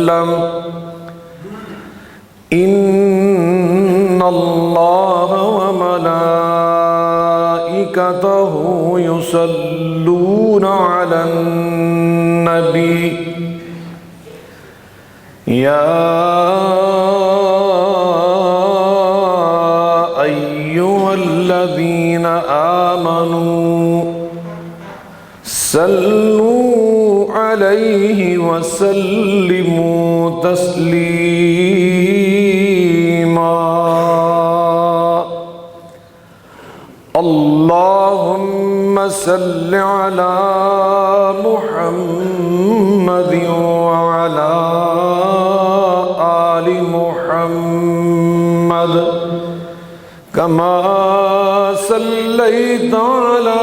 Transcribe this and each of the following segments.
وسلم إن الله وملائكته يصلون على النبي يا أيها الذين آمنوا صلوا عليه وسلموا تسليما اللهم صل على محمد وعلى آل محمد كما صليت على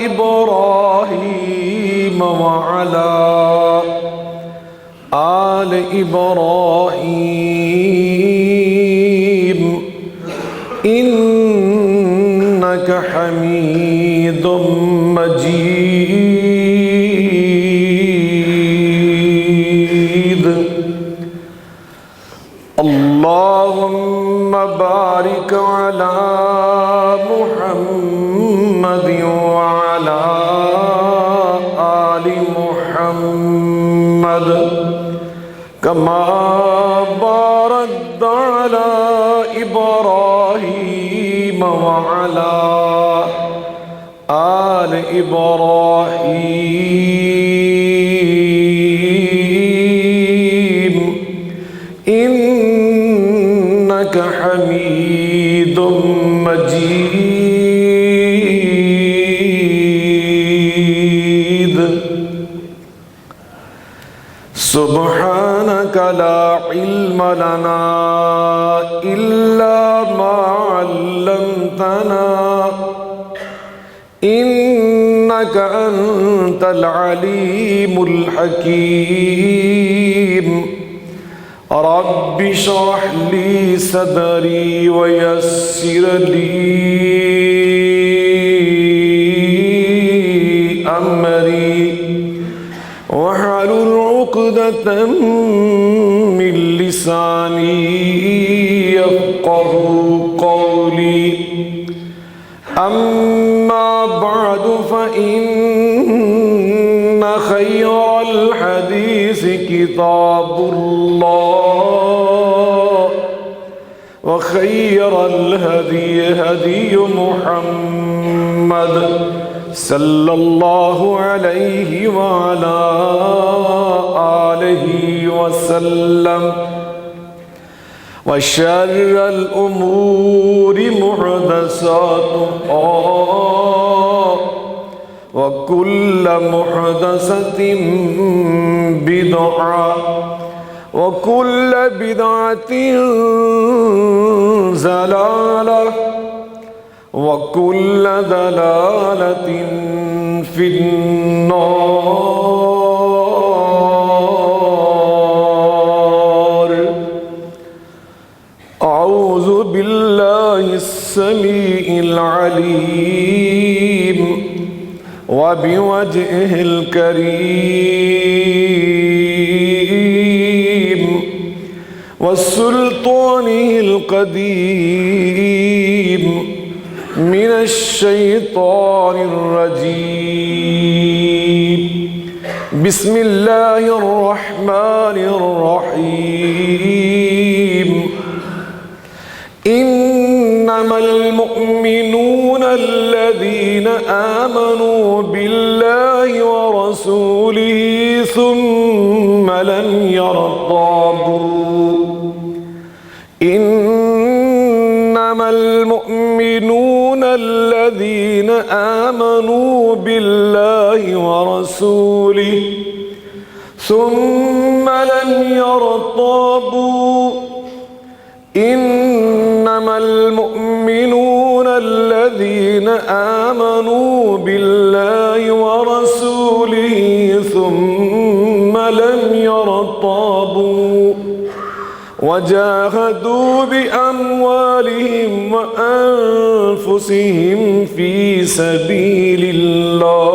إبراهيم وعلى آل إبراهيم إنك حميد مجيد اللهم بارك على محمد وعلى آل محمد كما باركت على إبراهيم وعلى آل إبراهيم إنك حميد مجيد سبحانك لا علم لنا إلا ما علمتنا إنك أنت العليم الحكيم رب اشرح لي صدري ويسر لي أمري واحلل عقدة من لساني يفقهوا قولي أما بعد فإن خير الحديث كتاب الله وخير الهدي هدي محمد صلى الله عليه وعلى آله وسلم وشر الأمور محدثاتها وكل محدثة بدعة وكل بدعة ضلالة وكل ضلالة في النار أعوذ بالله السميع العليم وبوجهه الكريم وسلطانه القديم من الشيطان الرجيم بسم الله الرحمن الرحيم إنما المؤمنون الذين آمنوا بالله ورسوله ثم لم يرتابوا إنما المؤمنون الذين آمنوا بالله ورسوله ثم لم يرتابوا إنما المؤمنون الذين آمنوا بالله ورسوله ثم لم يرتابوا وجاهدوا بأموالهم وأنفسهم في سبيل الله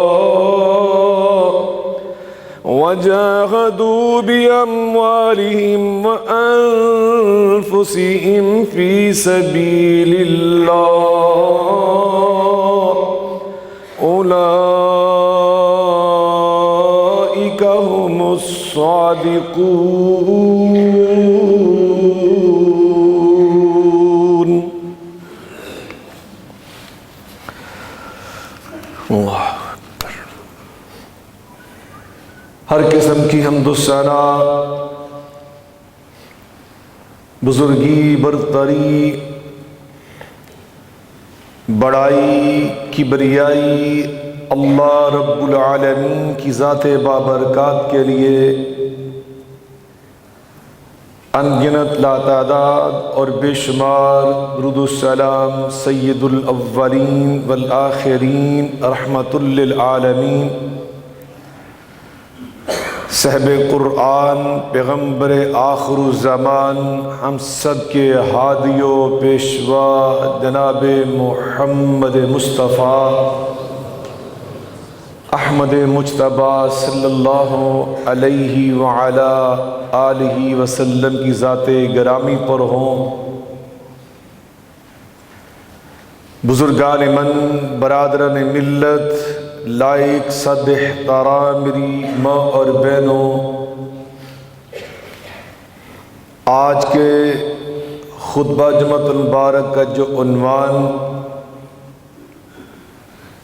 وجاهدوا بأموالهم وأنفسهم في سبيل الله أولئك هم الصادقون. اللہ ہر قسم کی حمد و ثنا، بزرگی، برتری، بڑائی، کبریائی اللہ رب العالمین کی ذات بابرکات کے لیے انگنت لاتعداد اور بے شمار درود و سلام سید الاولین والآخرین رحمت للعالمین صاحب قرآن پیغمبر آخر الزمان ہم سب کے ہادی و پیشوا جناب محمد مصطفیٰ احمد مجتبی صلی اللہ علیہ وعلا آلہ وسلم کی ذات گرامی پر ہوں۔ بزرگان من، برادران ملت، لائق صد احترام میری ماں اور بہنوں، آج کے خطبہ جمعۃ المبارک کا جو عنوان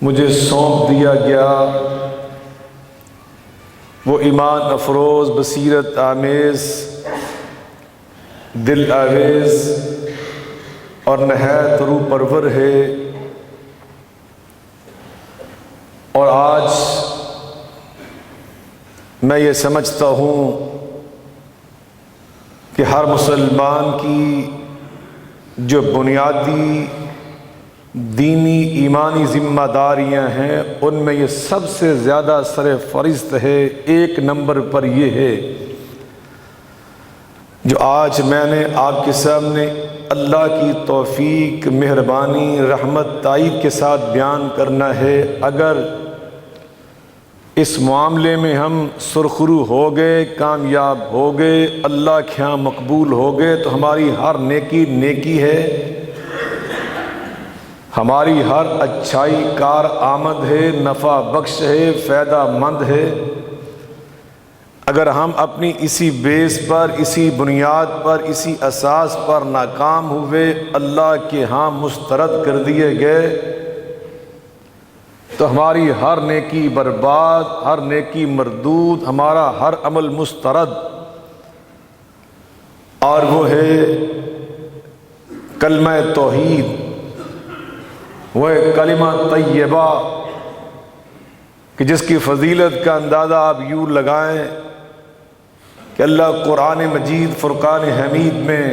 مجھے سونپ دیا گیا وہ ایمان افروز، بصیرت آمیز، دل آویز اور نہایت روح پرور ہے۔ اور آج میں یہ سمجھتا ہوں کہ ہر مسلمان کی جو بنیادی دینی ایمانی ذمہ داریاں ہیں ان میں یہ سب سے زیادہ سر فہرست ہے، ایک نمبر پر یہ ہے جو آج میں نے آپ کے سامنے اللہ کی توفیق، مہربانی، رحمت، تائید کے ساتھ بیان کرنا ہے۔ اگر اس معاملے میں ہم سرخرو ہو گئے، کامیاب ہو گئے، اللہ کے ہاں مقبول ہو گئے تو ہماری ہر نیکی نیکی ہے، ہماری ہر اچھائی کار آمد ہے، نفع بخش ہے، فائدہ مند ہے۔ اگر ہم اپنی اسی بیس پر، اسی بنیاد پر، اسی اساس پر ناکام ہوئے، اللہ کے ہاں مسترد کر دیے گئے تو ہماری ہر نیکی برباد، ہر نیکی مردود، ہمارا ہر عمل مسترد۔ اور وہ ہے کلمہ توحید، وہ ہے کلمہ طیبہ کہ جس کی فضیلت کا اندازہ آپ یوں لگائیں کہ اللہ قرآن مجید فرقان حمید میں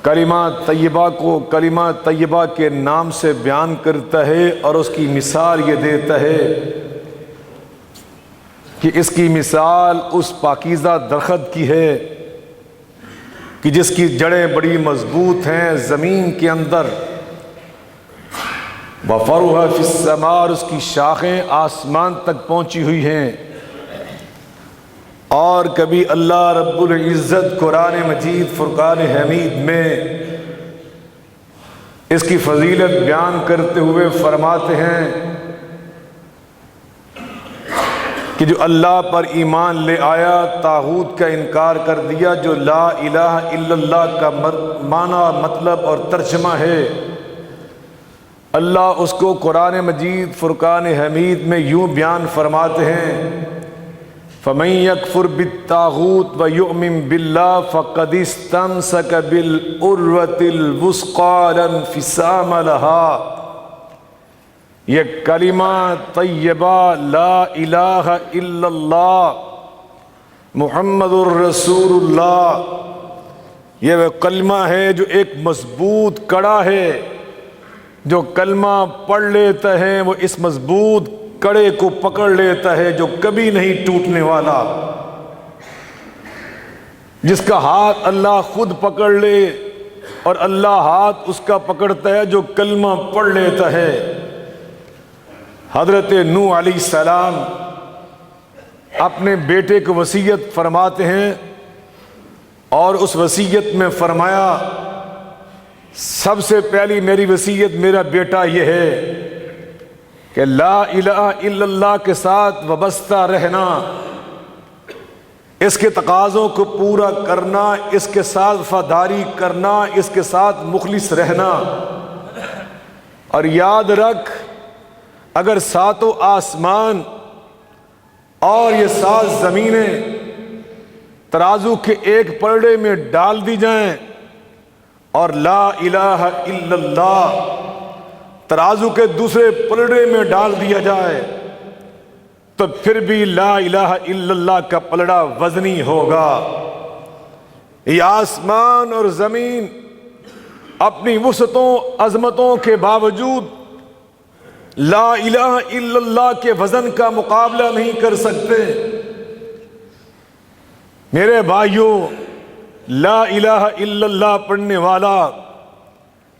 کلمہ طیبہ کو کلمہ طیبہ کے نام سے بیان کرتا ہے اور اس کی مثال یہ دیتا ہے کہ اس کی مثال اس پاکیزہ درخت کی ہے کہ جس کی جڑیں بڑی مضبوط ہیں زمین کے اندر، وفرعها فی السماء، اور اس کی شاخیں آسمان تک پہنچی ہوئی ہیں۔ اور کبھی اللہ رب العزت قرآن مجید فرقان حمید میں اس کی فضیلت بیان کرتے ہوئے فرماتے ہیں کہ جو اللہ پر ایمان لے آیا، طاغوت کا انکار کر دیا، جو لا الہ الا اللہ کا معنی، مطلب اور ترجمہ ہے، اللہ اس کو قرآن مجید فرقان حمید میں یوں بیان فرماتے ہیں فَمَن يَكْفُرْ بِالطَّاغُوتِ وَيُؤْمِن بِاللَّهِ فَقَدِ اسْتَمْسَكَ بِالْعُرْوَةِ الْوُثْقَىٰ لَا انفصام لَهَا۔ یہ کلمہ طیبہ لا الہ الا اللہ محمد الرسول اللہ، یہ وہ کلمہ ہے جو ایک مضبوط کڑا ہے، جو کلمہ پڑھ لیتا ہے وہ اس مضبوط کڑے کو پکڑ لیتا ہے جو کبھی نہیں ٹوٹنے والا، جس کا ہاتھ اللہ خود پکڑ لے اور اللہ ہاتھ اس کا پکڑتا ہے جو کلمہ پڑھ لیتا ہے۔ حضرت نوح علیہ السلام اپنے بیٹے کو وصیت فرماتے ہیں، اور اس وصیت میں فرمایا سب سے پہلی میری وصیت میرا بیٹا یہ ہے کہ لا الہ الا اللہ کے ساتھ وابستہ رہنا، اس کے تقاضوں کو پورا کرنا، اس کے ساتھ وفاداری کرنا، اس کے ساتھ مخلص رہنا۔ اور یاد رکھ، اگر ساتوں آسمان اور یہ 7 زمینیں ترازو کے ایک پلڑے میں ڈال دی جائیں اور لا الہ الا اللہ ترازو کے دوسرے پلڑے میں ڈال دیا جائے تو پھر بھی لا الہ الا اللہ کا پلڑا وزنی ہوگا۔ یہ آسمان اور زمین اپنی وسعتوں عظمتوں کے باوجود لا الہ الا اللہ کے وزن کا مقابلہ نہیں کر سکتے۔ میرے بھائیوں، لا الہ الا اللہ پڑھنے والا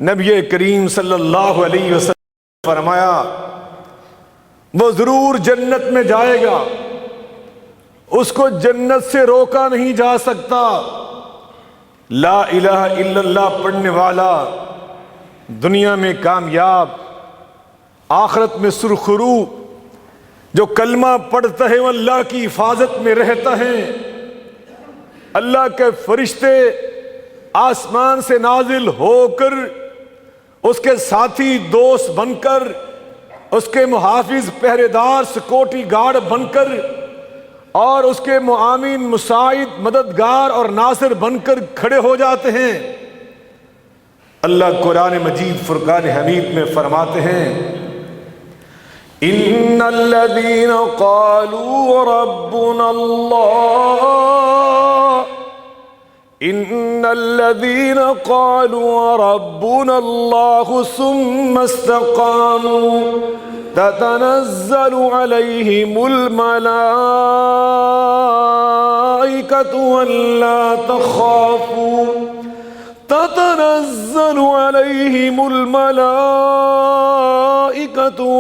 نبی کریم صلی اللہ علیہ وسلم فرمایا وہ ضرور جنت میں جائے گا، اس کو جنت سے روکا نہیں جا سکتا۔ لا الہ الا اللہ پڑھنے والا دنیا میں کامیاب، آخرت میں سرخرو، جو کلمہ پڑھتا ہے وہ اللہ کی حفاظت میں رہتا ہے۔ اللہ کے فرشتے آسمان سے نازل ہو کر اس کے ساتھی دوست بن کر، اس کے محافظ پہرے دار سیکورٹی گارڈ بن کر، اور اس کے معاون مساعد مددگار اور ناصر بن کر کھڑے ہو جاتے ہیں۔ اللہ قرآن مجید فرقان حمید میں فرماتے ہیں ان الذين قالوا ربنا الله ان الذين قالوا ربنا الله ثم استقاموا تتنزل عليهم الملائكة ألا تخافوا تتنزل عليهم الملائكة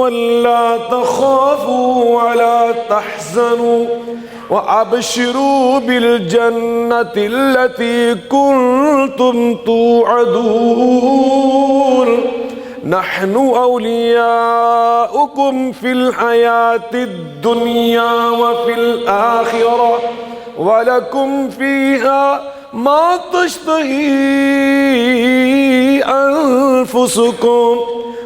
ألا تخافوا ولا تحزنوا وأبشروا بالجنة التي كنتم توعدون نحن أولياؤكم في الحياة الدنيا وفي الآخرة ولكم فيها ما تشتهي أنفسكم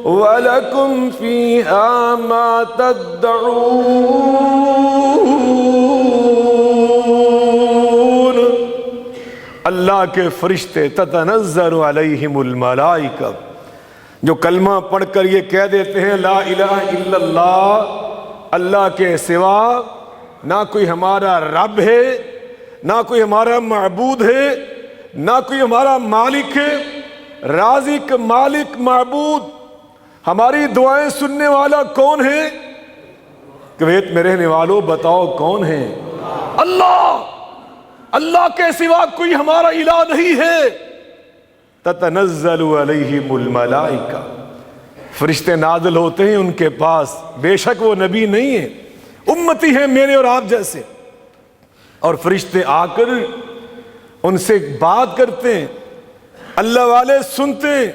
ولكم فيها ما تدعون۔ اللہ کے فرشتے تتنزل علیہم الملائکہ جو کلمہ پڑھ کر یہ کہہ دیتے ہیں لا الہ الا اللہ، اللہ کے سوا نہ کوئی ہمارا رب ہے، نہ کوئی ہمارا معبود ہے، نہ کوئی ہمارا مالک ہے، رازق مالک معبود، ہماری دعائیں سننے والا کون ہے؟ کویت میں رہنے والوں بتاؤ کون ہے؟ اللہ۔ اللہ کے سوا کوئی ہمارا الہ نہیں ہے۔ تتنزل علیہم الملائکہ، فرشتے نازل ہوتے ہیں ان کے پاس، بے شک وہ نبی نہیں ہیں، امتی ہیں میرے اور آپ جیسے، اور فرشتے آ کر ان سے بات کرتے ہیں، اللہ والے سنتے ہیں،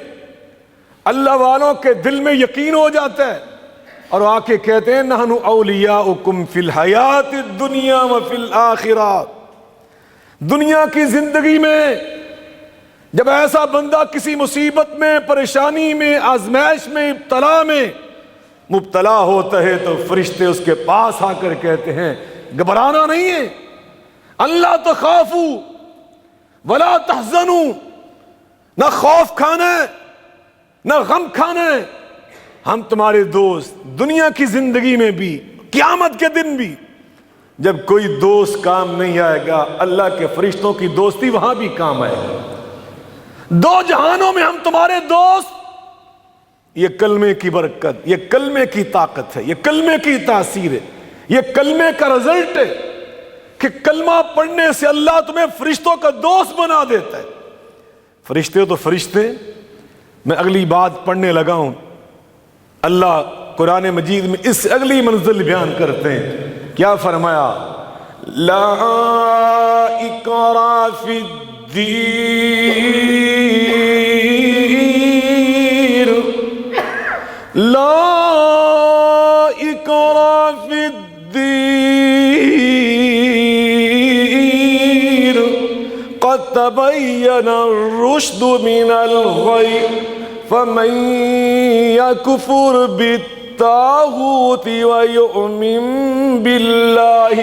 اللہ والوں کے دل میں یقین ہو جاتا ہے، اور آ کے کہتے ہیں نحن اولیاؤکم فی الحیات الدنیا وفی الآخرہ۔ دنیا کی زندگی میں جب ایسا بندہ کسی مصیبت میں، پریشانی میں، آزمائش میں، ابتلا میں مبتلا ہوتا ہے تو فرشتے اس کے پاس آ کر کہتے ہیں گھبرانا نہیں ہے، اللہ تخافوا ولا تحزنوا، نہ خوف کھانا ہے نہ غم کھانا ہے، ہم تمہارے دوست، دنیا کی زندگی میں بھی، قیامت کے دن بھی۔ جب کوئی دوست کام نہیں آئے گا، اللہ کے فرشتوں کی دوستی وہاں بھی کام آئے گا۔ دو جہانوں میں ہم تمہارے دوست۔ یہ کلمے کی برکت، یہ کلمے کی طاقت ہے، یہ کلمے کی تاثیر ہے، یہ کلمے کا رزلٹ ہے کہ کلمہ پڑھنے سے اللہ تمہیں فرشتوں کا دوست بنا دیتا ہے۔ فرشتے تو فرشتے۔ میں اگلی بات پڑھنے لگا ہوں، اللہ قرآن مجید میں اس سے اگلی منزل بیان کرتے ہیں، کیا فرمایا؟ لا اکراہ فی الدین، لا اکراہ فی الدین، قد تبین الرشد من الغی، فمن یکفر بالطاغوت ویؤمن باللہ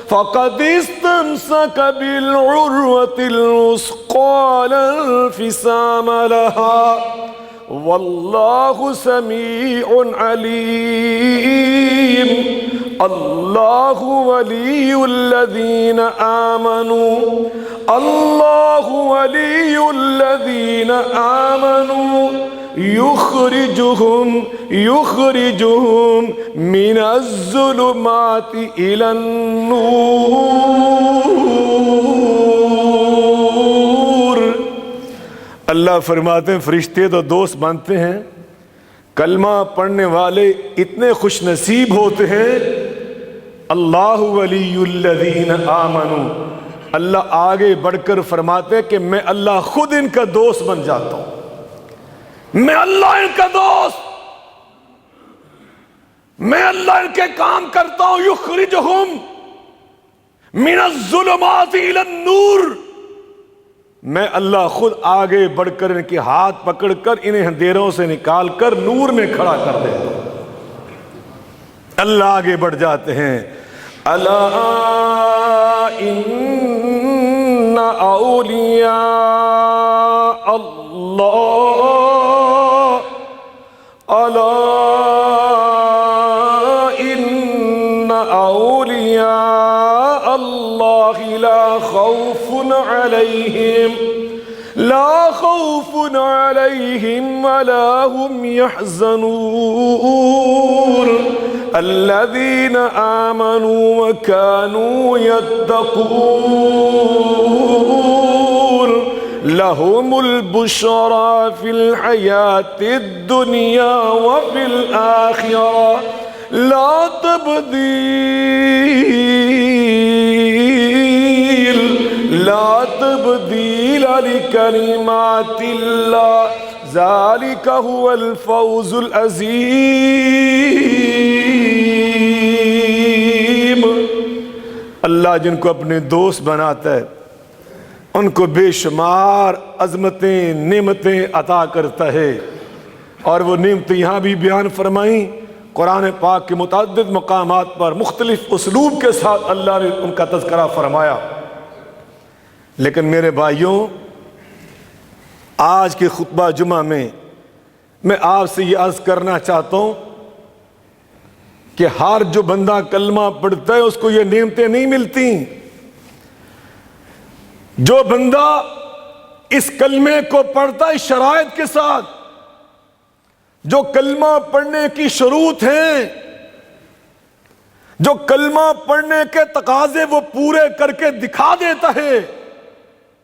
فقد استمسک بالعروة الوثقى لا انفصام لها، واللہ سمیع علیم۔ اللہ ولی الذین آمنوا، اللہ ولی الذین آمنوا یخرجہم من الظلمات الی النور۔ اللہ فرماتے ہیں فرشتے تو دوست بنتے ہیں، کلمہ پڑھنے والے اتنے خوش نصیب ہوتے ہیں۔ اللہ ولی الذین آمنوا، اللہ آگے بڑھ کر فرماتے ہیں کہ میں اللہ خود ان کا دوست بن جاتا ہوں، میں اللہ ان کا دوست، میں اللہ ان کے کام کرتا ہوں۔ یخرجہم من الظلمات الی النور، میں اللہ خود آگے بڑھ کر ان کے ہاتھ پکڑ کر انہیں اندھیروں سے نکال کر نور میں کھڑا کر دیتا ہوں۔ اللہ آگے بڑھ جاتے ہیں، الا ان اولیاء اللہ، الا ان اولیاء اللہ لا خوف علیہم ولا هم يحزنون، الذین آمنوا وكانوا يتقون، لهم البشرى في الحیاة الدنیا وفي الآخرة، لا تبدیل لکلمات اللہ، ذالک هو الفوز العظیم۔ اللہ جن کو اپنے دوست بناتا ہے ان کو بے شمار عظمتیں نعمتیں عطا کرتا ہے، اور وہ نعمتیں یہاں بھی بیان فرمائیں، قرآن پاک کے متعدد مقامات پر مختلف اسلوب کے ساتھ اللہ نے ان کا تذکرہ فرمایا۔ لیکن میرے بھائیوں، آج کے خطبہ جمعہ میں آپ سے یہ عرض کرنا چاہتا ہوں کہ ہر جو بندہ کلمہ پڑھتا ہے اس کو یہ نعمتیں نہیں ملتی۔ جو بندہ اس کلمے کو پڑھتا ہے شرائط کے ساتھ، جو کلمہ پڑھنے کی شروط ہیں، جو کلمہ پڑھنے کے تقاضے وہ پورے کر کے دکھا دیتا ہے،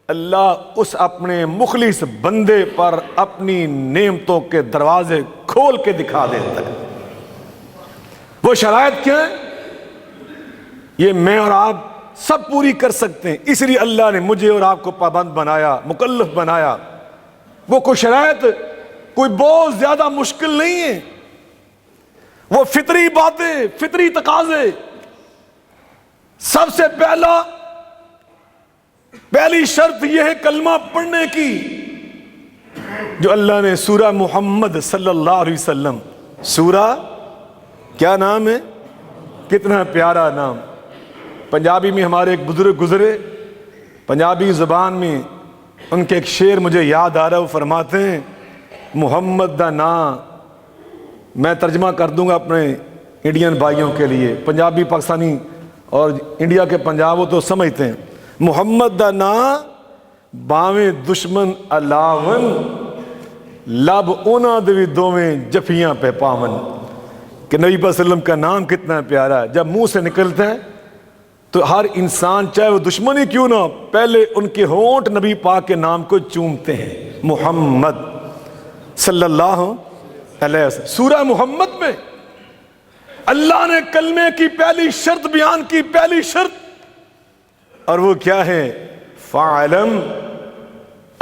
اللہ اس اپنے مخلص بندے پر اپنی نعمتوں کے دروازے کھول کے دکھا دیتا ہے۔ وہ شرائط کیا ہے؟ یہ میں اور آپ سب پوری کر سکتے ہیں، اس لیے اللہ نے مجھے اور آپ کو پابند بنایا، مکلف بنایا۔ وہ کوئی شرائط کوئی بہت زیادہ مشکل نہیں ہے، وہ فطری باتیں، فطری تقاضے۔ سب سے پہلی شرط یہ ہے کلمہ پڑھنے کی، جو اللہ نے سورہ محمد صلی اللہ علیہ وسلم، سورہ کیا نام ہے؟ کتنا پیارا نام۔ پنجابی میں ہمارے ایک بزرگ گزرے، پنجابی زبان میں ان کے ایک شعر مجھے یاد آ رہا ہے، وہ فرماتے ہیں محمد دا نام، میں ترجمہ کر دوں گا اپنے انڈین بھائیوں کے لیے، پنجابی پاکستانی اور انڈیا کے پنجاب وہ تو سمجھتے ہیں۔ محمد دا نام باویں دشمن علاون، لب اونا دوی دوویں جفیاں پہ پاون۔ کہ نبی صلی اللہ علیہ وسلم کا نام کتنا پیارا ہے، جب منہ سے نکلتا ہے تو ہر انسان چاہے وہ دشمن ہی کیوں نہ ہو، پہلے ان کے ہونٹ نبی پاک کے نام کو چومتے ہیں، محمد صلی اللہ علیہ وسلم۔ سورہ محمد میں اللہ نے کلمے کی پہلی شرط بیان کی، پہلی شرط، اور وہ کیا ہے؟ فَاعْلَمْ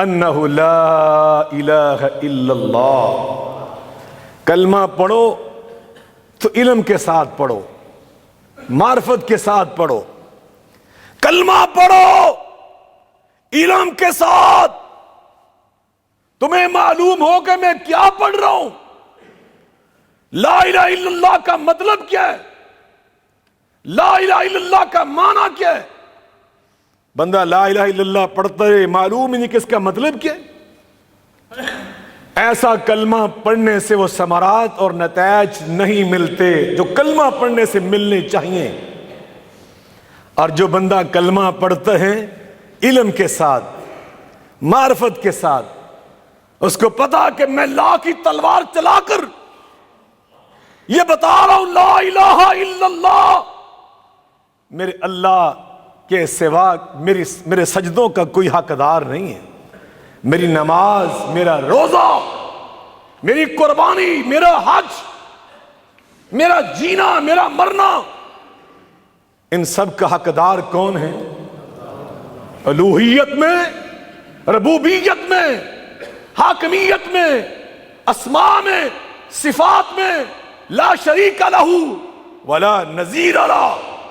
أَنَّهُ لَا إِلَهَ إِلَّا اللَّهُ۔ کلمہ پڑھو تو علم کے ساتھ پڑھو، معرفت کے ساتھ پڑھو۔ کلمہ پڑھو علم کے ساتھ، تمہیں معلوم ہو کہ میں کیا پڑھ رہا ہوں، لا الہ الا اللہ کا مطلب کیا ہے، لا الہ الا اللہ کا معنی کیا ہے۔ بندہ لا الہ الا اللہ پڑھتا ہے، معلوم ہی نہیں کہ اس کا مطلب کیا ہے۔ ایسا کلمہ پڑھنے سے وہ ثمرات اور نتائج نہیں ملتے جو کلمہ پڑھنے سے ملنے چاہیے۔ اور جو بندہ کلمہ پڑھتا ہے علم کے ساتھ، معرفت کے ساتھ، اس کو پتا کہ میں لا کی تلوار چلا کر یہ بتا رہا ہوں لا الہ الا اللہ، میرے اللہ کے سوا میرے سجدوں کا کوئی حقدار نہیں ہے، میری نماز، میرا روزہ، میری قربانی، میرا حج، میرا جینا، میرا مرنا، ان سب کا حقدار کون ہے؟ الوہیت میں، ربوبیت میں، حاکمیت میں، اسماء میں، صفات میں، لا شریک لہ ولا نظیر لہ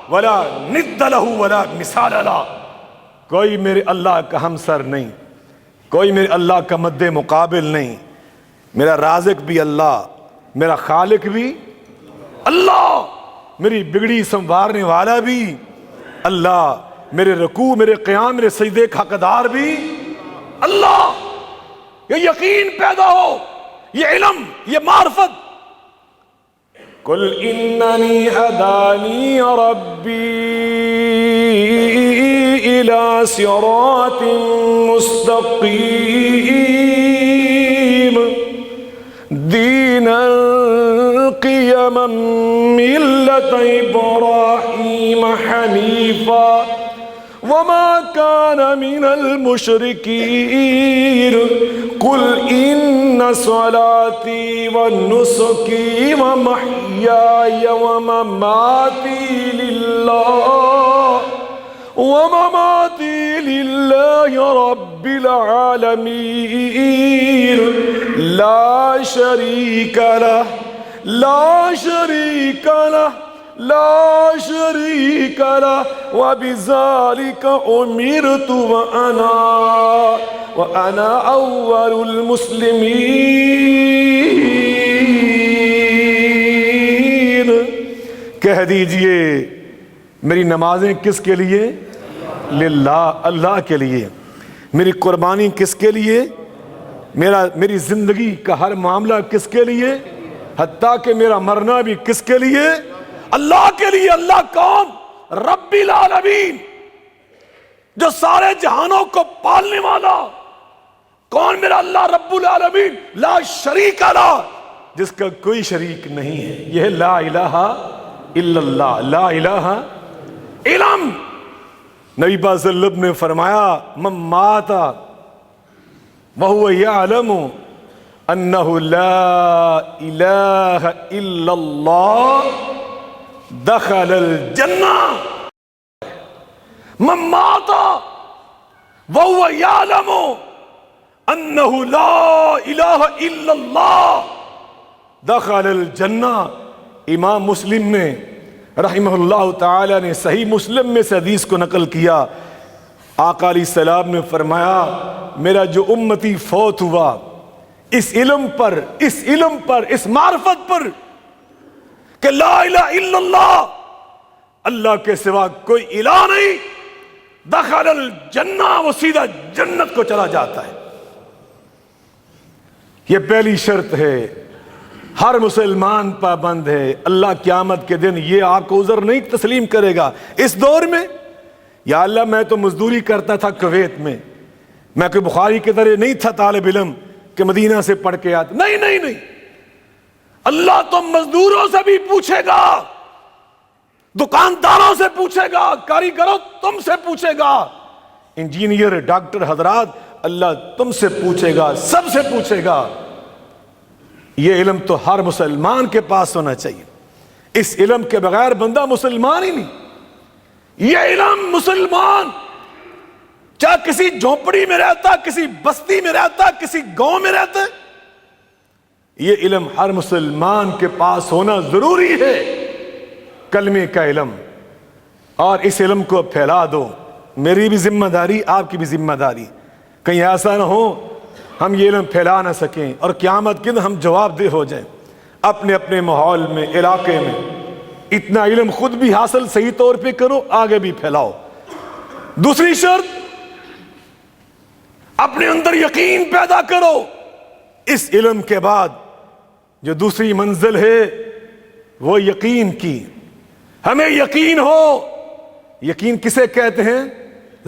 ولا ند لہ ولا مثال لہ۔ کوئی میرے اللہ کا ہمسر نہیں، کوئی میرے اللہ کا مد مقابل نہیں۔ میرا رازق بھی اللہ، میرا خالق بھی اللہ، میری بگڑی سنوارنے والا بھی اللہ، میرے رکوع، میرے قیام، میرے سجدے کا حقدار بھی اللہ۔ یہ یقین پیدا ہو، یہ علم، یہ معرفت۔ قل اننی ہدانی ربی الی صراط مستقیم دینا قیما ملت ابراہیم حنیفا وما كان من المشركين قل إن صلاتي ونسكي ومحياي ومماتي لله رب العالمين لا شريك له لا شريك له لا شريك له وبذلك أمرت وأنا أول المسلمين۔ کہہ دیجئے میری نمازیں کس کے لیے؟ للہ، اللہ کے لیے۔ میری قربانی کس کے لیے؟ میری زندگی کا ہر معاملہ کس کے لیے؟ حتیٰ کہ میرا مرنا بھی کس کے لیے؟ اللہ کے لیے۔ اللہ کون؟ رب العالمین، جو سارے جہانوں کو پالنے والا۔ کون میرا اللہ؟ رب العالمین، لا شریک لہ، جس کا کوئی شریک نہیں ہے۔ یہ ہے لا الہ الا اللہ، لا الہ۔ علم، نبی پاک صلی اللہ علیہ وسلم نے فرمایا من مات وہو یعلم انہ لا الہ الا اللہ دخل الجنہ۔ من مات وہو یعلم انہ لا الہ الا اللہ دخل الجنہ۔ امام مسلم نے رحمہ اللہ تعالی نے صحیح مسلم میں سے حدیث کو نقل کیا۔ آقا علیہ السلام نے فرمایا میرا جو امتی فوت ہوا اس علم پر، اس معرفت پر کہ لا الہ الا اللہ، اللہ کے سوا کوئی الہ نہیں، دخل الجنہ، وہ سیدھا جنت کو چلا جاتا ہے۔ یہ پہلی شرط ہے، ہر مسلمان پابند ہے۔ اللہ قیامت کے دن یہ آپ کو عذر نہیں تسلیم کرے گا۔ اس دور میں یا اللہ میں تو مزدوری کرتا تھا کویت میں، میں کوئی بخاری کی طرح نہیں تھا طالب علم کہ مدینہ سے پڑھ کے آتا، نہیں نہیں نہیں، اللہ تو مزدوروں سے بھی پوچھے گا، دکانداروں سے پوچھے گا، کاریگروں تم سے پوچھے گا، انجینئر، ڈاکٹر حضرات اللہ تم سے پوچھے گا، سب سے پوچھے گا۔ یہ علم تو ہر مسلمان کے پاس ہونا چاہیے۔ اس علم کے بغیر بندہ مسلمان ہی نہیں. یہ علم مسلمان چاہے کسی جھونپڑی میں رہتا، کسی بستی میں رہتا، کسی گاؤں میں رہتا، یہ علم ہر مسلمان کے پاس ہونا ضروری ہے، کلمے کا علم. اور اس علم کو پھیلا دو. میری بھی ذمہ داری، آپ کی بھی ذمہ داری. کہیں ایسا نہ ہو ہم یہ علم پھیلا نہ سکیں اور قیامت کے دن ہم جواب دہ ہو جائیں. اپنے اپنے ماحول میں، علاقے میں اتنا علم خود بھی حاصل صحیح طور پہ کرو، آگے بھی پھیلاؤ. دوسری شرط، اپنے اندر یقین پیدا کرو. اس علم کے بعد جو دوسری منزل ہے وہ یقین کی. ہمیں یقین ہو. یقین کسے کہتے ہیں؟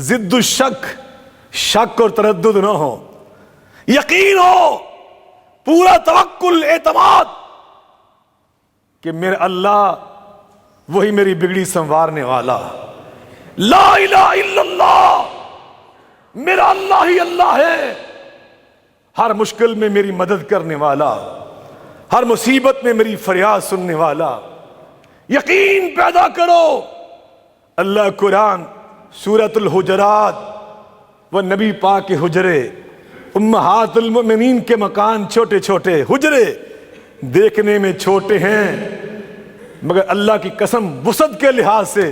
ضد الشک، شک اور تردد نہ ہو. یقین ہو، پورا توکل، اعتماد کہ میرا اللہ وہی میری بگڑی سنوارنے والا. لا الہ الا اللہ، میرا اللہ ہی اللہ ہے، ہر مشکل میں میری مدد کرنے والا، ہر مصیبت میں میری فریاد سننے والا. یقین پیدا کرو. اللہ قرآن سورۃ الحجرات، وہ نبی پاک کے حجرے، امہات المؤمنین کے مکان چھوٹے چھوٹے حجرے دیکھنے میں چھوٹے ہیں، مگر اللہ کی قسم وسعت کے لحاظ سے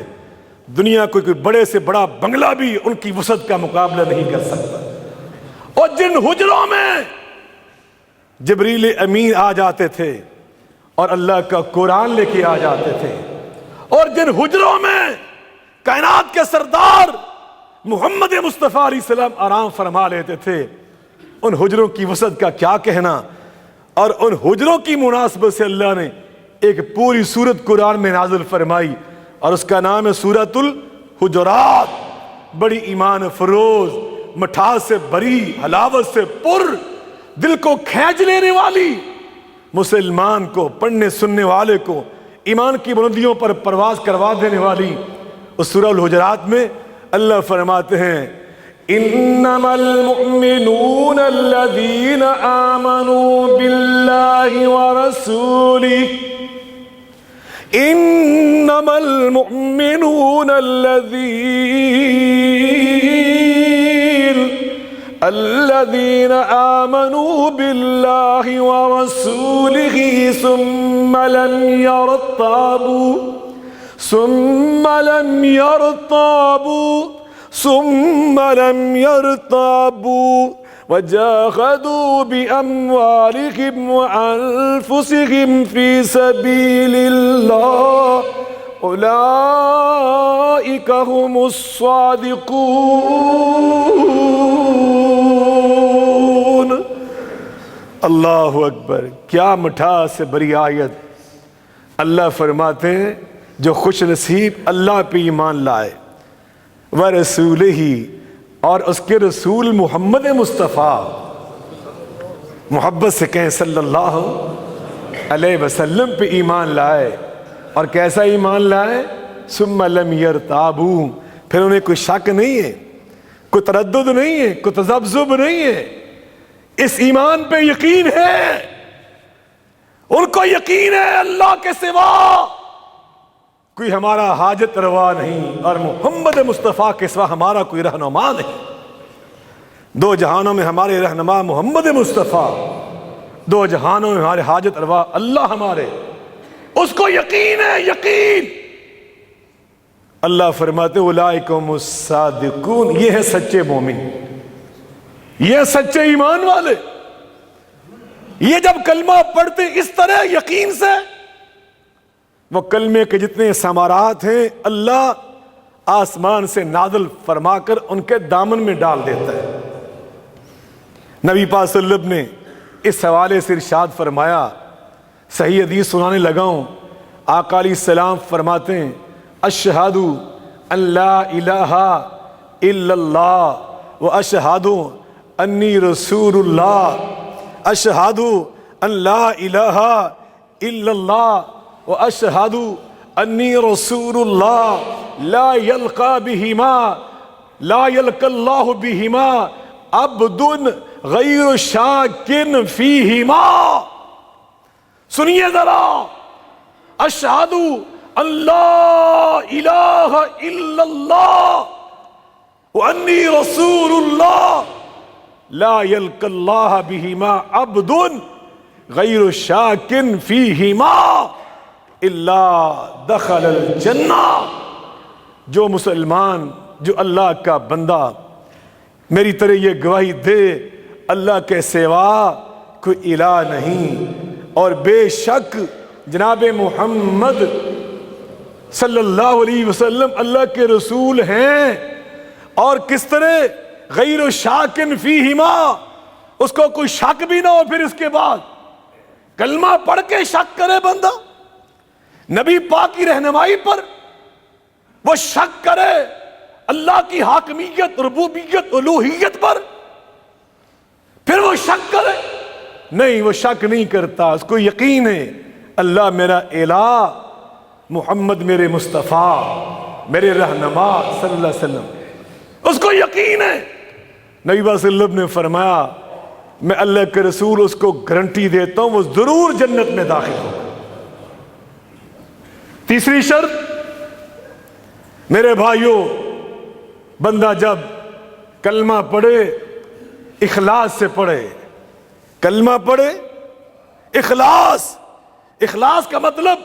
دنیا کوئی بڑے سے بڑا بنگلہ بھی ان کی وسعت کا مقابلہ نہیں کر سکتا. اور جن حجروں میں جبریل امین آ جاتے تھے اور اللہ کا قرآن لے کے آ جاتے تھے، اور جن حجروں میں کائنات کے سردار محمد مصطفیٰ علیہ السلام آرام فرما لیتے تھے، ان حجروں کی وسعت کا کیا کہنا. اور ان حجروں کی مناسبت سے اللہ نے ایک پوری سورت قرآن میں نازل فرمائی اور اس کا نام ہے سورۃ الحجرات. بڑی ایمان فروز، مٹھاس سے بری، حلاوت سے پر، دل کو کھینچ لینے والی، مسلمان کو، پڑھنے سننے والے کو ایمان کی بلندیوں پر پرواز کروا دینے والی اس سورہ الحجرات میں اللہ فرماتے ہیں انما المؤمنون الذين آمنوا بالله ورسوله انما المؤمنون الذين آمنوا بالله ورسوله ثم لم يرتابوا وجاهدوا بأموالهم وأنفسهم في سبيل الله أولئك هم الصادقون. اللہ اکبر. کیا مٹھاس سے بری آیت. اللہ فرماتے ہیں جو خوش نصیب اللہ پہ ایمان لائے، وَرَسُولِهِ، اور اس کے رسول محمد مصطفیٰ، محبت سے کہیں صلی اللہ علیہ وسلم پہ ایمان لائے. اور کیسا ایمان لائے؟ ثُمَّ لَمْ يَرْتَابُوا، پھر انہیں کوئی شک نہیں ہے، کوئی تردد نہیں ہے، کوئی تذبذب نہیں ہے، اس ایمان پہ یقین ہے. ان کو یقین ہے اللہ کے سوا کوئی ہمارا حاجت روا نہیں، اور محمد مصطفیٰ کے سوا ہمارا کوئی رہنما نہیں. دو جہانوں میں ہمارے رہنما محمد مصطفیٰ، دو جہانوں میں ہمارے حاجت روا اللہ ہمارے. اس کو یقین ہے. یقین. اللہ فرماتے اولئک هم الصادقون، یہ ہے سچے مومن، یہ سچے ایمان والے. یہ جب کلمہ پڑھتے اس طرح یقین سے، وہ کلمے کے جتنے ثمرات ہیں اللہ آسمان سے نازل فرما کر ان کے دامن میں ڈال دیتا ہے. نبی پاک صلی اللہ علیہ وسلم نے اس حوالے سے ارشاد فرمایا، صحیح حدیث سنانے لگا ہوں. آقا علیہ السلام فرماتے ہیں اشہد ان لا الہ الا اللہ واشہد انی رسول اللہ. اشہد ان لا الہ الا اللہ واشہد انی رسول اللہ لا یلقى اللہ بہما عبد غیر شاک فیہما. سنیے ذرا، اشہد ان لا الہ الا اللہ وانی رسول اللہ لا یلقی اللہ بہما عبد غیر شاک فیہما الا دخل الجنہ. جو مسلمان، جو اللہ کا بندہ میری طرح یہ گواہی دے اللہ کے سوا کوئی الہ نہیں، اور بے شک جناب محمد صلی اللہ علیہ وسلم اللہ کے رسول ہیں، اور کس طرح غیر شاکن فیہما، اس کو کوئی شک بھی نہ ہو. پھر اس کے بعد کلمہ پڑھ کے شک کرے بندہ نبی پاک کی رہنمائی پر، وہ شک کرے اللہ کی حاکمیت، ربوبیت، الوہیت پر، پھر وہ شک کرے. نہیں، وہ شک نہیں کرتا، اس کو یقین ہے اللہ میرا الہ، محمد میرے مصطفیٰ، میرے رہنما صلی اللہ علیہ وسلم، اس کو یقین ہے. نبی صلی اللہ علیہ وسلم نے فرمایا میں اللہ کے رسول اس کو گارنٹی دیتا ہوں وہ ضرور جنت میں داخل ہوگا. تیسری شرط میرے بھائیوں، بندہ جب کلمہ پڑھے اخلاص سے پڑھے. کلمہ پڑھے اخلاص. اخلاص کا مطلب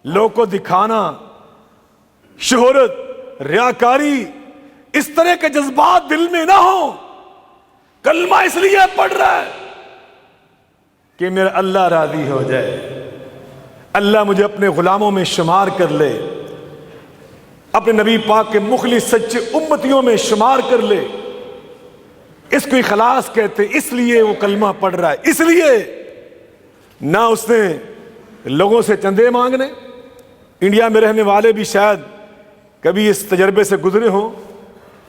لوگوں کو دکھانا، شہرت، ریاکاری، اس طرح کے جذبات دل میں نہ ہوں. کلمہ اس لیے پڑھ رہا ہے کہ میرا اللہ راضی ہو جائے، اللہ مجھے اپنے غلاموں میں شمار کر لے، اپنے نبی پاک کے مخلص سچے امتیوں میں شمار کر لے. اس کو اخلاص کہتے، اس لیے وہ کلمہ پڑھ رہا ہے. اس لیے نہ اس نے لوگوں سے چندے مانگنے. انڈیا میں رہنے والے بھی شاید کبھی اس تجربے سے گزرے ہوں.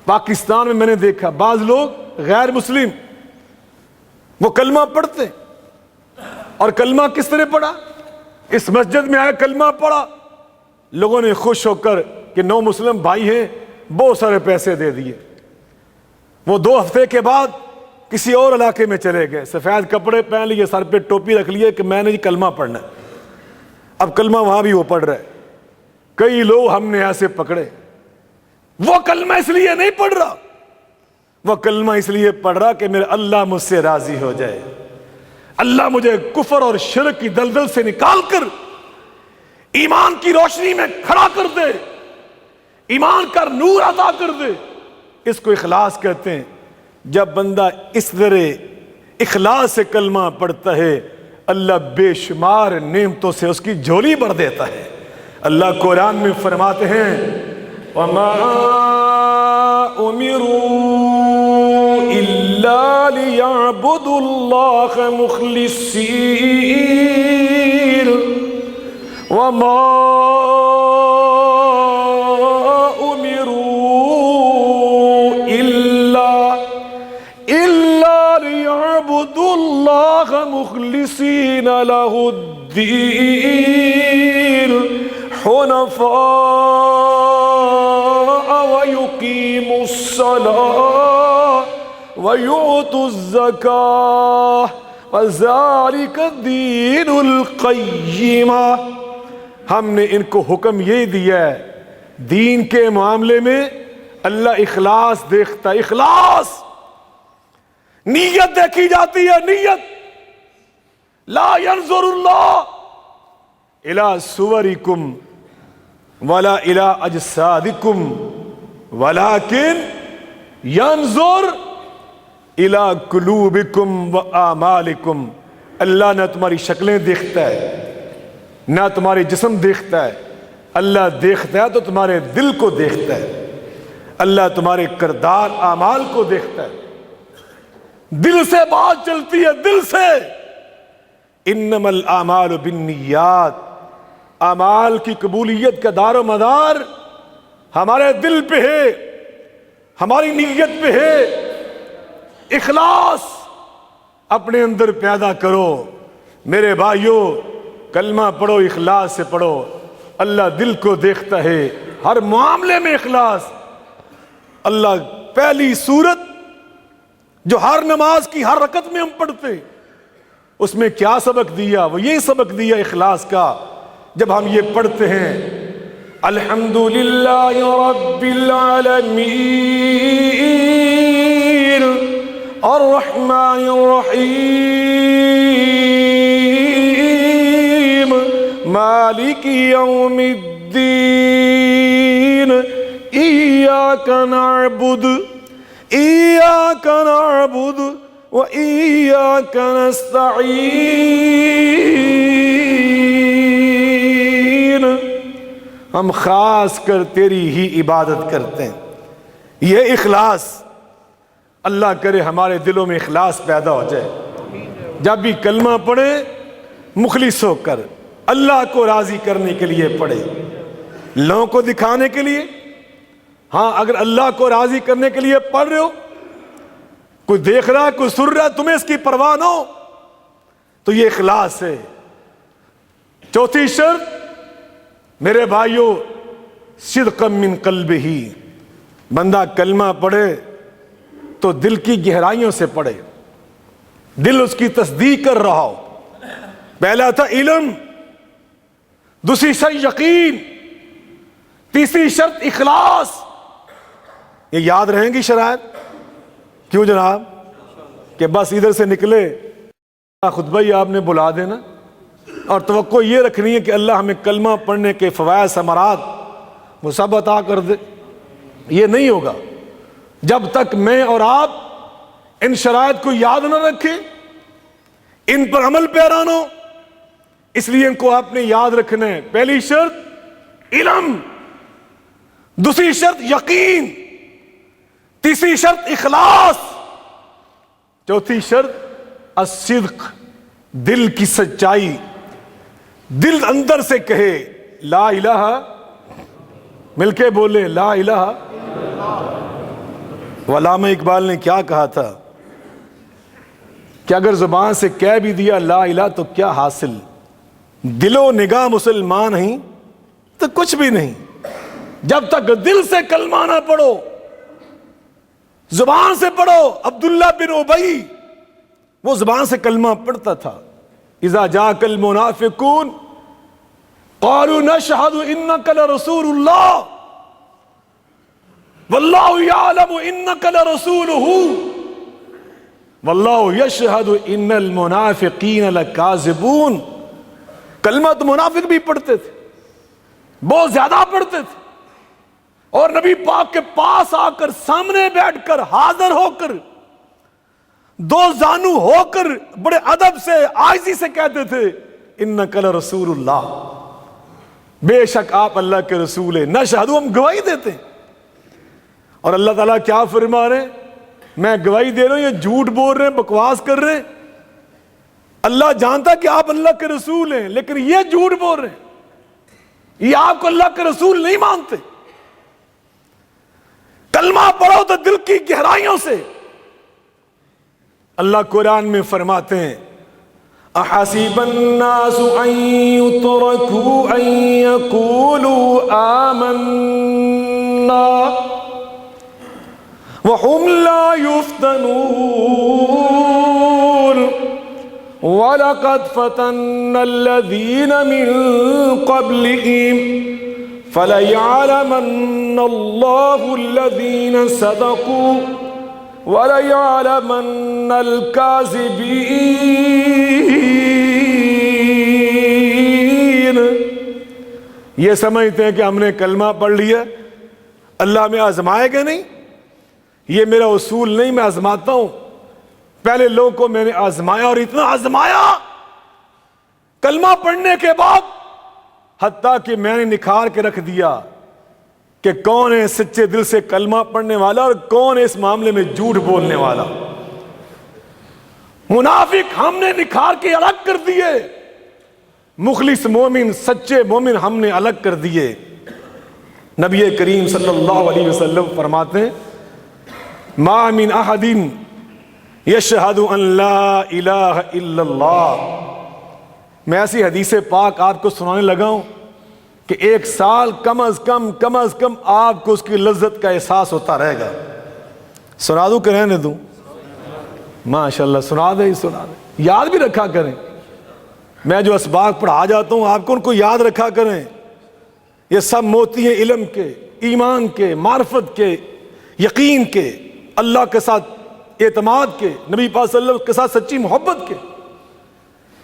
پاکستان میں نے دیکھا بعض لوگ غیر مسلم وہ کلمہ پڑھتے، اور کلمہ کس طرح پڑھا؟ اس مسجد میں آیا کلمہ پڑھا، لوگوں نے خوش ہو کر کہ 9 مسلم بھائی ہیں بہت سارے پیسے دے دیے. وہ 2 ہفتے کے بعد کسی اور علاقے میں چلے گئے، سفید کپڑے پہن لیے، سر پہ ٹوپی رکھ لیے کہ میں نے یہ کلمہ پڑھنا ہے. اب کلمہ وہاں بھی وہ پڑھ رہا ہے. کئی لوگ ہم نے ایسے پکڑے، وہ کلمہ اس لیے نہیں پڑھ رہا، وہ کلمہ اس لیے پڑھ رہا کہ میرا اللہ مجھ سے راضی ہو جائے، اللہ مجھے کفر اور شرک کی دلدل سے نکال کر ایمان کی روشنی میں کھڑا کر دے، ایمان کا نور عطا کر دے. اس کو اخلاص کہتے ہیں. جب بندہ اس طرح اخلاص سے کلمہ پڑھتا ہے اللہ بے شمار نعمتوں سے اس کی جھولی بھر دیتا ہے. اللہ قرآن میں فرماتے ہیں وَمَا أُمِرُوا إِلَّا لِيَعْبُدُوا اللَّهَ مُخْلِصِينَ وَمَا أُمِرُوا إِلَّا لِيَعْبُدُوا اللَّهَ مُخْلِصِينَ لَهُ الدِّينَ حُنَفَاءَ وَيُقِيمُوا الصَّلَاةَ وَيُؤْتُوا الزَّكَاةَ وَذَلِكَ الدِّينُ الْقَيِّمَةُ. ہم نے ان کو حکم یہ دیا ہے دین کے معاملے میں اللہ اخلاص دیکھتا ہے. اخلاص، نیت دیکھی جاتی ہے. نیت لا ينظر اللہ الى صورکم ولا الى اجسادکم ولكن ينظر الى قلوبکم واعمالکم. اللہ نہ تمہاری شکلیں دیکھتا ہے نہ تمہاری جسم دیکھتا ہے، اللہ دیکھتا ہے تو تمہارے دل کو دیکھتا ہے. اللہ تمہارے کردار اعمال کو دیکھتا ہے. دل سے بات چلتی ہے، دل سے. انما الاعمال بالنیات. اعمال کی قبولیت کا دار و مدار ہمارے دل پہ ہے، ہماری نیت پہ ہے. اخلاص اپنے اندر پیدا کرو میرے بھائیوں. کلمہ پڑھو، اخلاص سے پڑھو. اللہ دل کو دیکھتا ہے ہر معاملے میں. اخلاص. اللہ پہلی سورت جو ہر نماز کی ہر رکعت میں ہم پڑھتے اس میں کیا سبق دیا؟ وہ یہی سبق دیا اخلاص کا. جب ہم یہ پڑھتے ہیں الحمدللہ رب العالمین الرحمن الرحیم مالک یوم الدین ایاک نعبد وإياك نستعين، ہم خاص کر تیری ہی عبادت کرتے ہیں۔ یہ اخلاص، اللہ کرے ہمارے دلوں میں اخلاص پیدا ہو جائے، جب بھی کلمہ پڑھے مخلص ہو کر اللہ کو راضی کرنے کے لیے پڑھے، لوگوں کو دکھانے کے لیے۔ ہاں اگر اللہ کو راضی کرنے کے لیے پڑھ رہے ہو، کوئی دیکھ رہا ہے کوئی سن رہا ہے، تمہیں اس کی پرواہ نہ ہو، تو یہ اخلاص ہے۔ چوتھی شرط میرے بھائیوں، صدقا من قلبہ، بندہ کلمہ پڑھے تو دل کی گہرائیوں سے پڑھے، دل اس کی تصدیق کر رہا ہو۔ پہلا تھا علم، دوسری شرط یقین، تیسری شرط اخلاص۔ یہ یاد رہیں گی شرائط؟ کیوں جناب؟ کہ بس ادھر سے نکلے خطبہ ہی آپ نے بلا دینا اور توقع یہ رکھنی ہے کہ اللہ ہمیں کلمہ پڑھنے کے فوائد ثمرات وہ سب عطا کر دے، یہ نہیں ہوگا جب تک میں اور آپ ان شرائط کو یاد نہ رکھیں، ان پر عمل پیرا نہ ہو۔ اس لیے ان کو آپ نے یاد رکھنا ہے۔ پہلی شرط علم، دوسری شرط یقین، تیسری شرط اخلاص، چوتھی شرط الصدق، دل کی سچائی، دل اندر سے کہے لا الہ، مل کے بولے لا الہ۔ علامہ اقبال نے کیا کہا تھا کہ اگر زبان سے کہہ بھی دیا لا الہ تو کیا حاصل، دل و نگاہ مسلمان ہیں تو کچھ بھی نہیں۔ جب تک دل سے کلمہ نہ پڑھو، زبان سے پڑھو۔ عبداللہ بن ابی وہ زبان سے کلمہ پڑھتا تھا۔ اذا جاءک المنافقون قالوا نشهد انک لرسول اللہ واللہ یعلم انک لرسولہ واللہ یشہد ان المنافقین لکاذبون۔ کلمہ تو منافق بھی پڑھتے تھے، بہت زیادہ پڑھتے تھے، اور نبی پاک کے پاس آ کر سامنے بیٹھ کر حاضر ہو کر دو زانو ہو کر بڑے ادب سے عاجزی سے کہتے تھے انک لرسول اللہ، بے شک آپ اللہ کے رسول ہیں، نشہد، ہم گواہی دیتے ہیں۔ اور اللہ تعالیٰ کیا فرما رہے ہیں؟ میں گواہی دے رہا ہوں، یہ جھوٹ بول رہے ہیں، بکواس کر رہے ہیں۔ اللہ جانتا کہ آپ اللہ کے رسول ہیں، لیکن یہ جھوٹ بول رہے ہیں، یہ آپ کو اللہ کے رسول نہیں مانتے۔ کلمہ پڑھو تو دل کی گہرائیوں سے۔ اللہ قرآن میں فرماتے ہیں احسب الناس ان يتركوا ان يقولوا آمنا وهم لا يفتنون وَلَقَدْ فَتَنَّا الَّذِينَ مِن قَبْلِهِمْ فَلَيَعْلَمَنَّ اللَّهُ الَّذِينَ صَدَقُوا وَلَيَعْلَمَنَّ الْكَاذِبِينَ۔ یہ سمجھتے ہیں کہ ہم نے کلمہ پڑھ لیا، اللہ میں آزمائے گا نہیں، یہ میرا اصول نہیں، میں آزماتا ہوں۔ پہلے لوگوں کو میں نے آزمایا، اور اتنا آزمایا کلمہ پڑھنے کے بعد حتیٰ کہ میں نے نکھار کے رکھ دیا کہ کون ہے سچے دل سے کلمہ پڑھنے والا اور کون ہے اس معاملے میں جھوٹ بولنے والا۔ منافق ہم نے نکھار کے الگ کر دیے، مخلص مومن سچے مومن ہم نے الگ کر دیے۔ نبی کریم صلی اللہ علیہ وسلم فرماتے ہیں ما من احد یشہد ان لا الہ الا اللہ۔ میں ایسی حدیث پاک آپ کو سنانے لگا ہوں کہ 1 سال کم از کم آپ کو اس کی لذت کا احساس ہوتا رہے گا۔ سنا دوں کہ رہنے دوں؟ ماشاءاللہ سنا دے، سنا دے، یاد بھی رکھا کریں۔ میں جو اسباق پڑھا جاتا ہوں آپ کو ان کو یاد رکھا کریں. یہ سب موتی ہیں علم کے، ایمان کے، معرفت کے، یقین کے، اللہ کے ساتھ اعتماد کے، نبی پاک صلی اللہ علیہ وسلم کے ساتھ سچی محبت کے.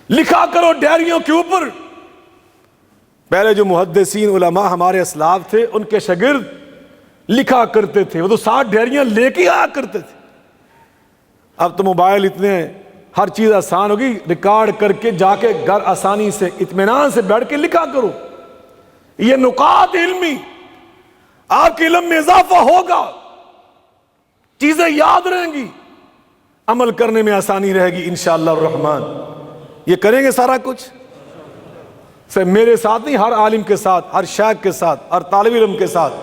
لکھا کرو ڈائریوں کے اوپر. پہلے جو محدثین علماء ہمارے اسلاف تھے ان کے شاگرد لکھا کرتے تھے، وہ تو 60 ڈائریاں لے کے آیا کرتے تھے. اب تو موبائل اتنے ہیں، ہر چیز آسان ہوگی، ریکارڈ کر کے جا کے گھر آسانی سے اطمینان سے بیٹھ کے لکھا کرو. یہ نکات علمی، آپ کے علم میں اضافہ ہوگا، چیزیں یاد رہیں گی، عمل کرنے میں آسانی رہے گی انشاءاللہ الرحمن. یہ کریں گے سارا کچھ. صرف میرے ساتھ نہیں، ہر عالم کے ساتھ، ہر شیخ کے ساتھ، ہر طالب علم کے ساتھ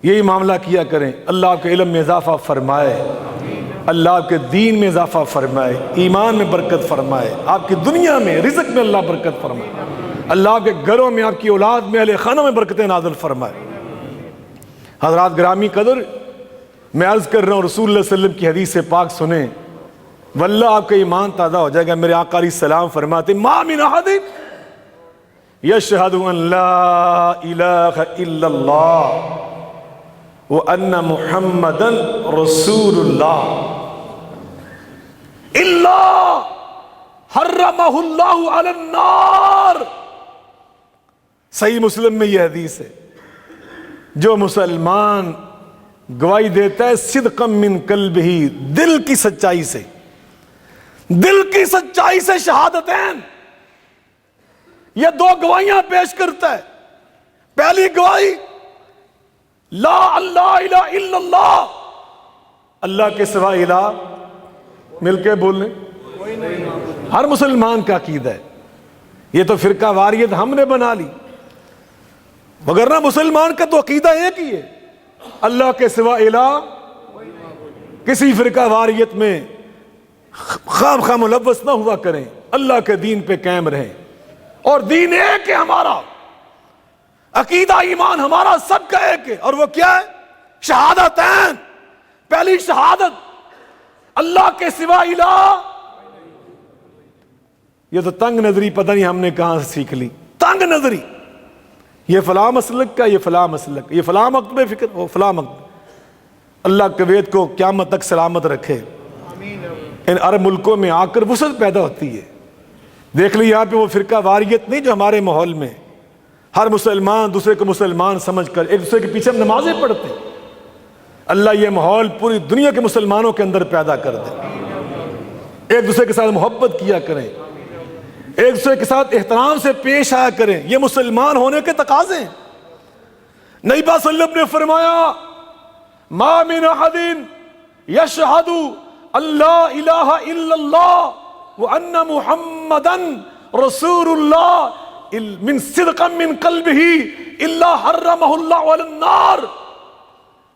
یہی معاملہ کیا کریں. اللہ آپ کے علم میں اضافہ فرمائے، اللہ آپ کے دین میں اضافہ فرمائے، ایمان میں برکت فرمائے، آپ کی دنیا میں رزق میں اللہ برکت فرمائے، اللہ آپ کے گھروں میں، آپ کی اولاد میں، اہل خانہ میں برکتیں نازل فرمائے. حضرات گرامی قدر، میں عرض کر رہا ہوں رسول اللہ صلی اللہ علیہ وسلم کی حدیث پاک سنیں، واللہ آپ کا ایمان تازہ ہو جائے گا. میرے آقا علیہ السلام فرماتے ما من احد یشہد ان لا الہ الا اللہ وان محمدا رسول اللہ الا حرمہ اللہ علی النار. صحیح مسلم میں یہ حدیث ہے. جو مسلمان گواہی دیتا ہے صدقا من قلبہ، دل کی سچائی سے، دل کی سچائی سے شہادتین، یہ 2 گواہیاں پیش کرتا ہے. پہلی گواہی لا اللہ الہ الا اللہ، اللہ کے سوا الہ، مل کے بولنے، ہر مسلمان کا عقیدہ ہے. یہ تو فرقہ واریت ہم نے بنا لی، وگرنہ مسلمان کا تو عقیدہ ایک ہی ہے، اللہ کے سوا الہ. کسی فرقہ واریت میں خام ملوث نہ ہوا کریں، اللہ کے دین پہ قائم رہیں. اور دین ایک ہے ہمارا، عقیدہ ایمان ہمارا سب کا ایک ہے، اور وہ کیا ہے؟ شہادتین. پہلی شہادت اللہ کے سوا الہ. یہ تو تنگ نظری پتہ نہیں ہم نے کہاں سے سیکھ لی. تنگ نظری، یہ فلاں مسلک کا، یہ فلاں مسلک، یہ فلاں مکتب فکر، وہ فلاں مکتب. اللہ کویت کو قیامت تک سلامت رکھے. ان عرب ملکوں میں آ کر وسعت پیدا ہوتی ہے. دیکھ لیں یہاں پہ وہ فرقہ واریت نہیں جو ہمارے ماحول میں ہر مسلمان دوسرے کو مسلمان سمجھ کر ایک دوسرے کے پیچھے ہم نمازیں پڑھتے ہیں. اللہ یہ ماحول پوری دنیا کے مسلمانوں کے اندر پیدا کر دے. ایک دوسرے کے ساتھ محبت کیا کریں، ایک دوسرے کے ساتھ احترام سے پیش آیا کریں. یہ مسلمان ہونے کے تقاضے ہیں. نبی پاک صلی اللہ علیہ وسلم نے فرمایا ما من احد یشہد ان لا الہ الا اللہ وان محمدا رسول اللہ من صدقا من قلبہ الا حرمہ اللہ علی النار.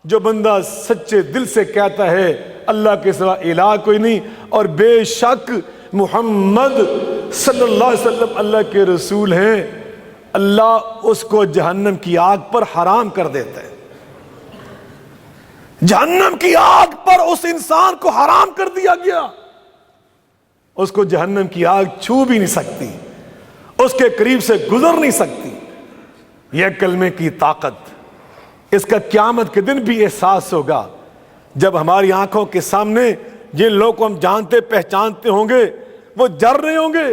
جو بندہ سچے دل سے کہتا ہے اللہ کے سوا الہ کوئی نہیں، اور بے شک محمد صلی اللہ علیہ وسلم اللہ کے رسول ہیں، اللہ اس کو جہنم کی آگ پر حرام کر دیتا ہے. جہنم کی آگ پر اس انسان کو حرام کر دیا گیا. اس کو جہنم کی آگ چھو بھی نہیں سکتی، اس کے قریب سے گزر نہیں سکتی. یہ کلمے کی طاقت، اس کا قیامت کے دن بھی احساس ہوگا جب ہماری آنکھوں کے سامنے جن لوگوں کو ہم جانتے پہچانتے ہوں گے وہ جر رہے ہوں گے،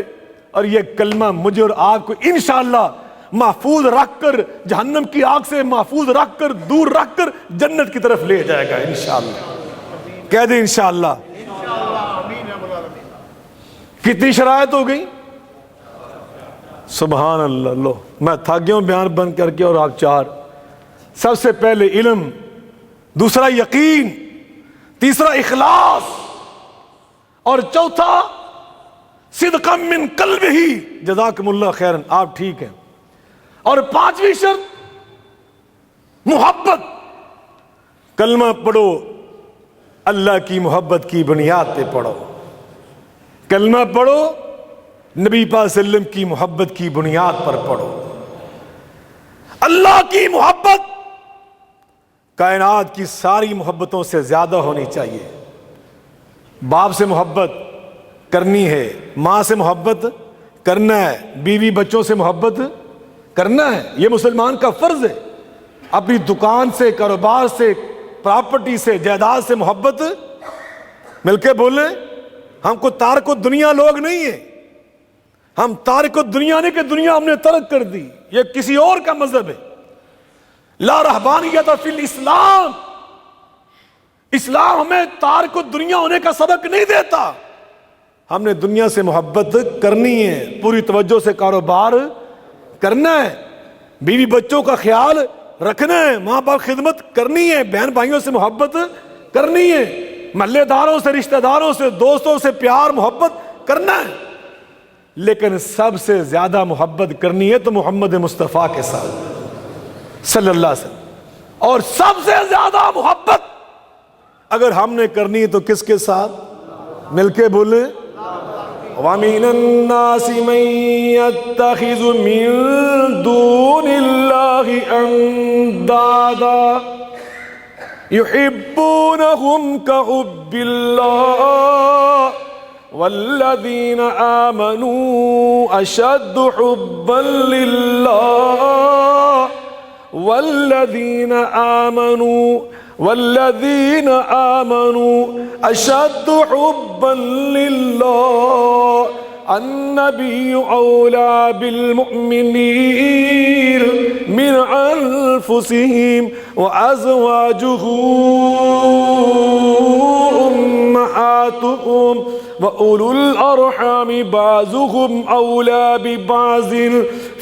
اور یہ کلمہ مجھے اور آپ کو انشاءاللہ محفوظ رکھ کر، جہنم کی آگ سے محفوظ رکھ کر، دور رکھ کر جنت کی طرف لے جائے گا انشاءاللہ. کہہ دیں انشاءاللہ. کتنی شرائط ہو گئی؟ سبحان اللہ. لو میں تھک گیا ہوں بیان بند کر کے، اور آپ 4. سب سے پہلے علم، دوسرا یقین، تیسرا اخلاص، اور چوتھا صدقا من قلبہ. جزاکم اللہ خیرن، آپ ٹھیک ہیں. اور 5ویں شرط محبت. کلمہ پڑھو اللہ کی محبت کی بنیاد پہ پڑھو. کلمہ پڑھو نبی پاک صلی اللہ علیہ وسلم کی محبت کی بنیاد پر پڑھو. اللہ کی محبت کائنات کی ساری محبتوں سے زیادہ ہونی چاہیے. باپ سے محبت کرنی ہے، ماں سے محبت کرنا ہے، بیوی بچوں سے محبت کرنا ہے، یہ مسلمان کا فرض ہے۔ اپنی دکان سے، کاروبار سے، پراپرٹی سے، جائیداد سے محبت، مل کے بولیں۔ ہم کو تارک دنیا لوگ نہیں ہیں، ہم تارک دنیا نہیں کہ دنیا ہم نے ترک کر دی، یہ کسی اور کا مذہب ہے۔ لا رہبانیت فی الاسلام، اسلام ہمیں تارک دنیا ہونے کا سبق نہیں دیتا۔ ہم نے دنیا سے محبت کرنی ہے، پوری توجہ سے کاروبار کرنا ہے، بیوی بچوں کا خیال رکھنا ہے، ماں باپ خدمت کرنی ہے، بہن بھائیوں سے محبت کرنی ہے، محلے داروں سے، رشتہ داروں سے، دوستوں سے پیار محبت کرنا ہے، لیکن سب سے زیادہ محبت کرنی ہے تو محمد مصطفیٰ کے ساتھ صلی اللہ علیہ وسلم، اور سب سے زیادہ محبت اگر ہم نے کرنی ہے تو کس کے ساتھ؟ مل کے بولیں۔ وَمِنَ النَّاسِ مَن يَتَّخِذُ مِن دُونِ اللَّهِ أَندَادًا يُحِبُّونَهُمْ كَحُبِّ اللَّهِ وَالَّذِينَ آمَنُوا أَشَدُّ حُبًّا لِلَّهِ والذین آمنوا اشد حبا للہ النبی اولی بالمؤمنین من انفسهم وازواجه امہاتهم وأولو الأرحام بعضهم أولى ببعض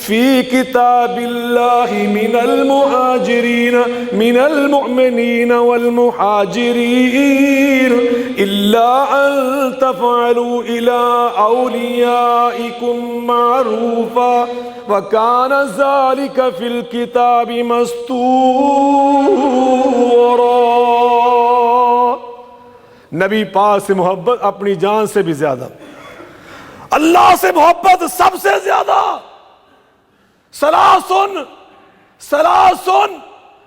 في كتاب الله من المؤمنين والمهاجرين إلا أن تفعلوا إلى أوليائكم معروفا وكان ذلك في الكتاب مسطورا۔ نبی پاک سے محبت اپنی جان سے بھی زیادہ، اللہ سے محبت سب سے زیادہ۔ ثلاث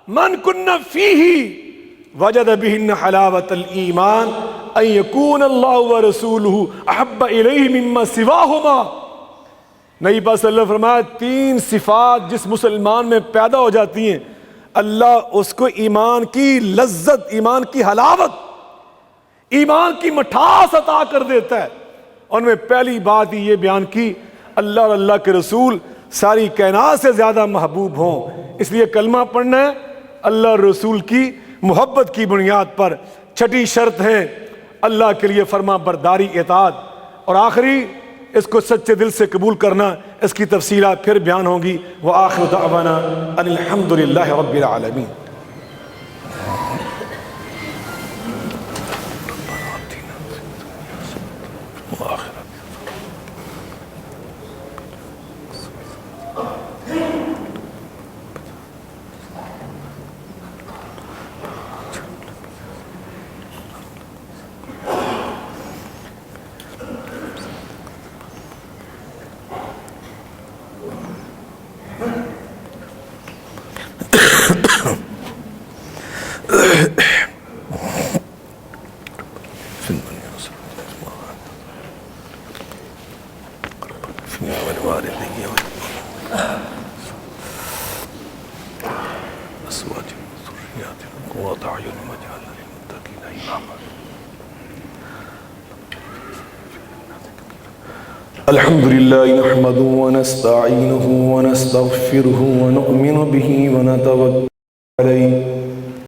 من کن فیہ وجد بہن حلاوۃ الایمان ان یکون اللہ ورسولہ احب الیہ مما سواہما۔ نبی پاک صلی اللہ علیہ وسلم فرمایا، تین صفات جس مسلمان میں پیدا ہو جاتی ہیں، اللہ اس کو ایمان کی لذت، ایمان کی حلاوت، ایمان کی مٹھاس عطا کر دیتا ہے۔ ان میں پہلی بات ہی یہ بیان کی، اللہ اور اللہ کے رسول ساری کائنات سے زیادہ محبوب ہوں۔ اس لیے کلمہ پڑھنا ہے اللہ اور رسول کی محبت کی بنیاد پر۔ چھٹی شرط ہے اللہ کے لیے فرما برداری، اطاعت، اور آخری اس کو سچے دل سے قبول کرنا۔ اس کی تفصیلات پھر بیان ہوگی۔ وآخر دعوانا ان الحمد للہ رب العالمین۔ الحمد لله نحمده ونستعينه ونستغفره ونؤمن به ونتوكل عليه